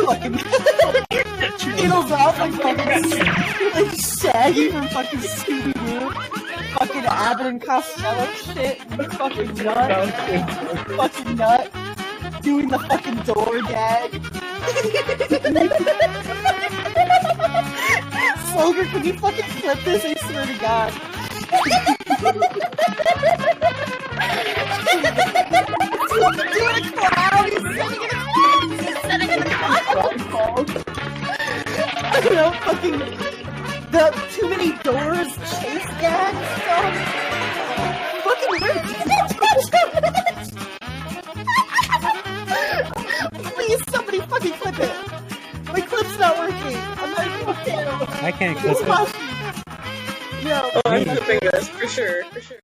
Fucking needles off like fucking Shaggy from fucking Scooby-Doo. Fucking Abbott and Costello shit. Fucking nut. Fucking nut. Doing the fucking door gag. Soldier, can you fucking flip this? I swear to God. He's doing a clown! He's sitting in a clown! I don't know, fucking... The too many doors chase gag stuff. Fucking rude. Please, somebody fucking clip it. My clip's not working. I'm not even okay. I can't clip it. Yo. Oh, I'm clipping this, for sure.